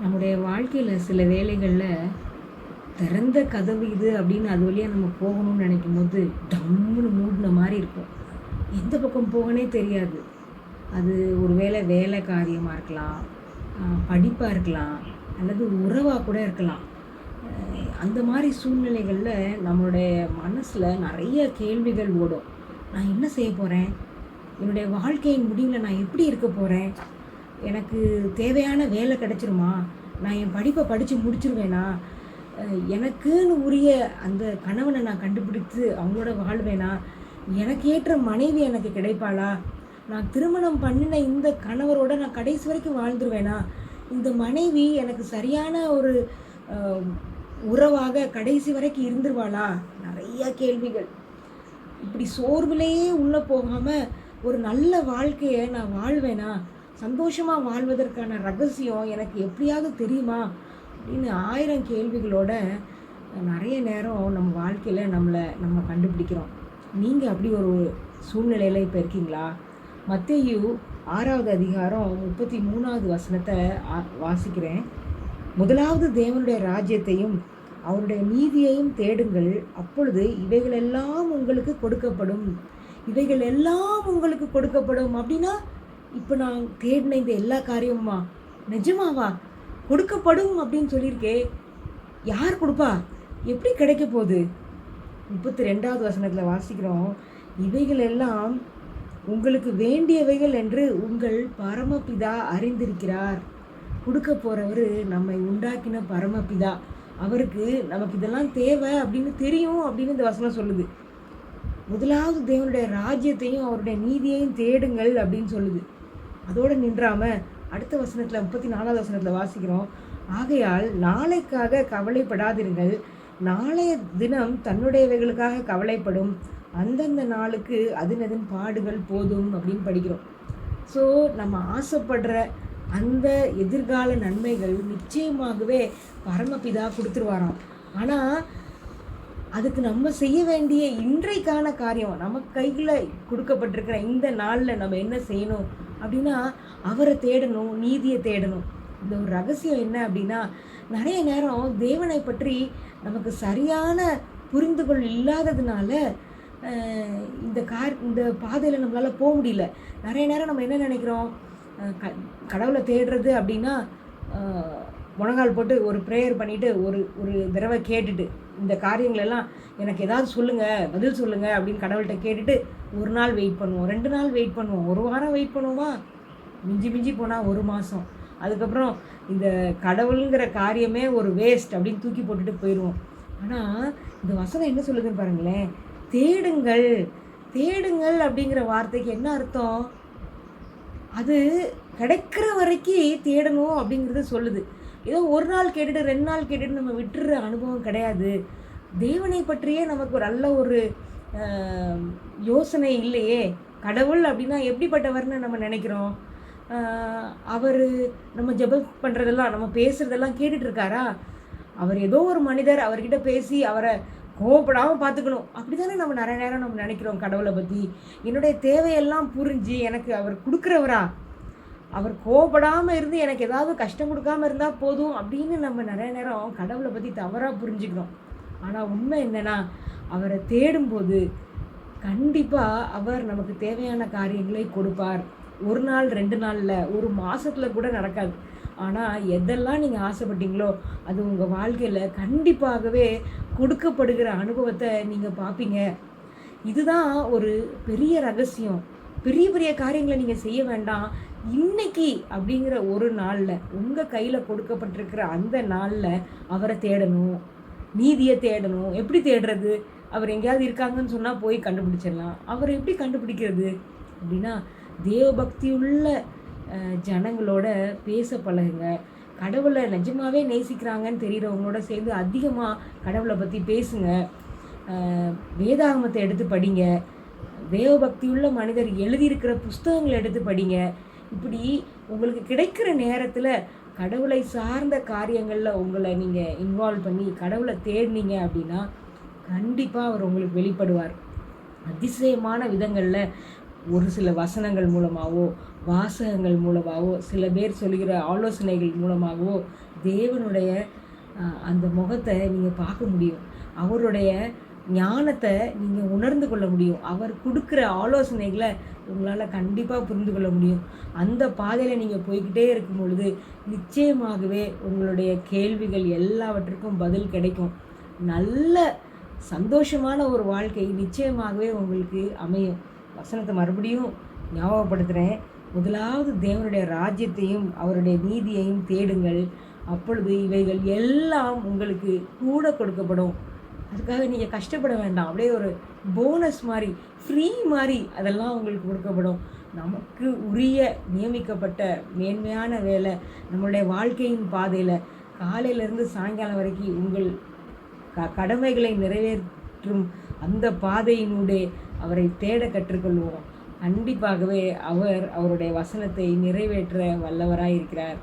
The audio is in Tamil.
நம்முடைய வாழ்க்கையில் சில வேளைகளில் திறந்த கதவு இது அப்படின்னு அது வழியாக நம்ம போகணும்னு நினைக்கும் போது டம்முன்னு மூடின மாதிரி இருக்கும். எந்த பக்கம் போகனே தெரியாது. அது ஒரு வேலை காரியமாக இருக்கலாம், படிப்பாக இருக்கலாம், அல்லது உறவாக கூட இருக்கலாம். அந்த மாதிரி சூழ்நிலைகளில் நம்மளுடைய மனசில் நிறைய கேள்விகள் ஓடும். நான் என்ன செய்ய போகிறேன்? என்னுடைய வாழ்க்கையின் முடிவில் நான் எப்படி இருக்க போகிறேன்? எனக்கு தேவையான வேலை கிடச்சிருமா? நான் என் படிப்பை படித்து முடிச்சிருவேனா? எனக்குன்னு உரிய அந்த கணவனை நான் கண்டுபிடித்து அவங்களோட வாழ்வேனா? எனக்கு ஏற்ற மனைவி எனக்கு கிடைப்பாளா? நான் திருமணம் பண்ணின இந்த கணவரோட நான் கடைசி வரைக்கும் வாழ்ந்துருவேனா? இந்த மனைவி எனக்கு சரியான ஒரு உறவாக கடைசி வரைக்கும் இருந்துருவாளா? நிறைய கேள்விகள். இப்படி சோர்விலேயே உள்ளே போகாமல் ஒரு நல்ல வாழ்க்கையை நான் வாழ்வேனா? சந்தோஷமாக வாழ்வதற்கான ரகசியம் எனக்கு எப்படியாவது தெரியுமா? அப்படின்னு 1000 கேள்விகளோட நிறைய நேரம் நம்ம வாழ்க்கையில் நம்ம கண்டுபிடிக்கிறோம். நீங்கள் அப்படி ஒரு சூழ்நிலையில் இப்போ இருக்கீங்களா? மத்தேயு 6வது அதிகாரம் 33வது வசனத்தை வாசிக்கிறேன். முதலாவது தேவனுடைய ராஜ்யத்தையும் அவருடைய நீதியையும் தேடுங்கள், அப்பொழுது இவைகளெல்லாம் உங்களுக்கு கொடுக்கப்படும். இவைகள் எல்லாம் உங்களுக்கு கொடுக்கப்படும் அப்படின்னா, இப்போ நான் தேடின இந்த எல்லா காரியமுமா? நிஜமாவா? கொடுக்கப்படும் அப்படின்னு சொல்லியிருக்கே. யார் கொடுப்பா? எப்படி கிடைக்க போகுது? 32வது வசனத்தில் வாசிக்கிறோம், இவைகள் எல்லாம் உங்களுக்கு வேண்டியவைகள் என்று உங்கள் பரமபிதா அறிந்திருக்கிறார். கொடுக்க போகிறவர் நம்மை உண்டாக்கின பரமபிதா. அவருக்கு நமக்கு இதெல்லாம் தேவை அப்படின்னு தெரியும் அப்படின்னு இந்த வசனம் சொல்லுது. முதலாவது தேவனுடைய ராஜ்யத்தையும் அவருடைய நீதியையும் தேடுங்கள் அப்படின்னு சொல்லுது. அதோடு நின்றாமல் அடுத்த வசனத்தில் 34வது வசனத்தில் வாசிக்கிறோம், ஆகையால் நாளைக்காக கவலைப்படாதீர்கள், நாளைய தினம் தன்னுடையவைகளுக்காக கவலைப்படும், அந்தந்த நாளுக்கு அதன் பாடுகள் போதும் அப்படின்னு படிக்கிறோம். ஸோ நம்ம ஆசைப்படுற அந்த எதிர்கால நன்மைகள் நிச்சயமாகவே பரமபிதா கொடுத்துருவாராம். ஆனால் அதுக்கு நம்ம செய்ய வேண்டிய இன்றைக்கான காரியம், நம்ம கையில் கொடுக்கப்பட்டிருக்கிற இந்த நாளில் நம்ம என்ன செய்யணும் அப்படின்னா, அவரை தேடணும், நீதியை தேடணும். இந்த ஒரு ரகசியம் என்ன அப்படின்னா, நிறைய நேரம் தேவனை பற்றி நமக்கு சரியான புரிந்துகொள் இல்லாததுனால இந்த பாதையில் நம்மளால் போக முடியல. நிறைய நேரம் நம்ம என்ன நினைக்கிறோம், கடவுளை தேடுறது அப்படின்னா முழங்கால் போட்டு ஒரு ப்ரேயர் பண்ணிவிட்டு ஒரு தடவை கேட்டுட்டு, இந்த காரியங்களெல்லாம் எனக்கு ஏதாவது சொல்லுங்கள், பதில் சொல்லுங்கள் அப்படின்னு கடவுள்கிட்ட கேட்டுட்டு ஒரு நாள் வெயிட் பண்ணுவோம், 2 நாள் வெயிட் பண்ணுவோம், ஒரு வாரம் வெயிட் பண்ணுவோமா, மிஞ்சி போனால் 1 மாதம். அதுக்கப்புறம் இந்த கடவுளுங்கிற காரியமே ஒரு வேஸ்ட் அப்படின்னு தூக்கி போட்டுட்டு போயிடுவோம். ஆனால் இந்த வசனம் என்ன சொல்லுதுன்னு பாருங்களேன், தேடுங்கள். தேடுங்கள் அப்படிங்கிற வார்த்தைக்கு என்ன அர்த்தம்? அது கிடைக்கிற வரைக்கும் தேடணும் அப்படிங்கிறத சொல்லுது. ஏதோ ஒரு நாள் கேட்டுட்டு 2 நாள் கேட்டுட்டு நம்ம விட்டுற அனுபவம் கிடையாது. தேவனை பற்றியே நமக்கு ஒரு நல்ல ஒரு யோசனை இல்லையே. கடவுள் அப்படின்னா எப்படிப்பட்டவர்னு நம்ம நினைக்கிறோம். அவர் நம்ம ஜெபம் பண்ணுறதெல்லாம், நம்ம பேசுகிறதெல்லாம் கேட்டுட்ருக்காரா? அவர் ஏதோ ஒரு மனிதர், அவர்கிட்ட பேசி அவரை கோவப்படாமல் பார்த்துக்கணும் அப்படி தானே நம்ம நிறைய நேரம் நம்ம நினைக்கிறோம் கடவுளை பற்றி. என்னுடைய தேவையெல்லாம் புரிஞ்சு எனக்கு அவர் கொடுக்குறவரா? அவர் கோவப்படாமல் இருந்து எனக்கு ஏதாவது கஷ்டம் கொடுக்காமல் இருந்தால் போதும் அப்படின்னு நம்ம நிறைய நேரம் கடவுளை பற்றி தவறாக புரிஞ்சுக்கிறோம். ஆனால் உண்மை என்னென்னா, அவரை தேடும்போது கண்டிப்பாக அவர் நமக்கு தேவையான காரியங்களை கொடுப்பார். 1 நாள் 2 நாளில், ஒரு மாதத்தில் கூட நடக்காது. ஆனால் எதெல்லாம் நீங்கள் ஆசைப்பட்டீங்களோ அது உங்கள் வாழ்க்கையில் கண்டிப்பாகவே கொடுக்கப்படுகிற அனுபவத்தை நீங்கள் பார்ப்பீங்க. இதுதான் ஒரு பெரிய ரகசியம். பெரிய பெரிய காரியங்களை நீங்கள் செய்ய வேண்டாம். இன்னைக்கு அப்படிங்கிற ஒரு நாளில், உங்கள் கையில் கொடுக்கப்பட்டிருக்கிற அந்த நாளில் அவரை தேடணும், நீதியை தேடணும். எப்படி தேடுறது? அவர் எங்கேயாவது இருக்காங்கன்னு சொன்னால் போய் கண்டுபிடிச்சிடலாம். அவர் எப்படி கண்டுபிடிக்கிறது அப்படின்னா, தேவபக்தியுள்ள ஜனங்களோட பேச பழகுங்க. கடவுளை நிஜமாகவே நேசிக்கிறாங்கன்னு தெரிகிறவங்களோட சேர்ந்து அதிகமாக கடவுளை பற்றி பேசுங்க. வேதாகமத்தை எடுத்து படிங்க. தேவபக்தியுள்ள மனிதர் எழுதியிருக்கிற புஸ்தகங்களை எடுத்து படிங்க. இப்படி உங்களுக்கு கிடைக்கிற நேரத்தில் கடவுளை சார்ந்த காரியங்களில் உங்களை நீங்கள் இன்வால்வ் பண்ணி கடவுளை தேடினீங்க அப்படின்னா கண்டிப்பாக அவர் உங்களுக்கு வெளிப்படுவார். அதிசயமான விதங்களில் ஒரு சில வசனங்கள் மூலமாகவோ, வாசகங்கள் மூலமாகவோ, சில பேர் சொல்லுகிற ஆலோசனைகள் மூலமாகவோ தேவனுடைய அந்த முகத்தை நீங்கள் பார்க்க முடியும். அவருடைய ஞானத்தை நீங்கள் உணர்ந்து கொள்ள முடியும். அவர் கொடுக்குற ஆலோசனைகளை உங்களால் கண்டிப்பாக புரிந்து கொள்ள முடியும். அந்த பாதையில் நீங்கள் போய்கிட்டே இருக்கும் பொழுது நிச்சயமாகவே உங்களுடைய கேள்விகள் எல்லாவற்றுக்கும் பதில் கிடைக்கும். நல்ல சந்தோஷமான ஒரு வாழ்க்கை நிச்சயமாகவே உங்களுக்கு அமையும். வசனத்தை மறுபடியும் ஞாபகப்படுத்துகிறேன். முதலாவது தேவனுடைய ராஜ்யத்தையும் அவருடைய நீதியையும் தேடுங்கள், அப்பொழுது இவைகள் எல்லாம் உங்களுக்கு கூட கொடுக்கப்படும். அதுக்காக நீங்கள் கஷ்டப்பட வேண்டாம். அப்படியே ஒரு போனஸ் மாதிரி, ஃப்ரீ மாதிரி அதெல்லாம் உங்களுக்கு கொடுக்கப்படும். நமக்கு உரிய நியமிக்கப்பட்ட மேன்மையான வேலை நம்மளுடைய வாழ்க்கையின் பாதையில் காலையிலேருந்து சாயங்காலம் வரைக்கும் உங்கள் கடமைகளை நிறைவேற்றும் அந்த பாதையினூடே அவரை தேட கற்றுக்கொள்வோம். கண்டிப்பாகவே அவர் அவருடைய வசனத்தை நிறைவேற்ற வல்லவராய் இருக்கிறார்.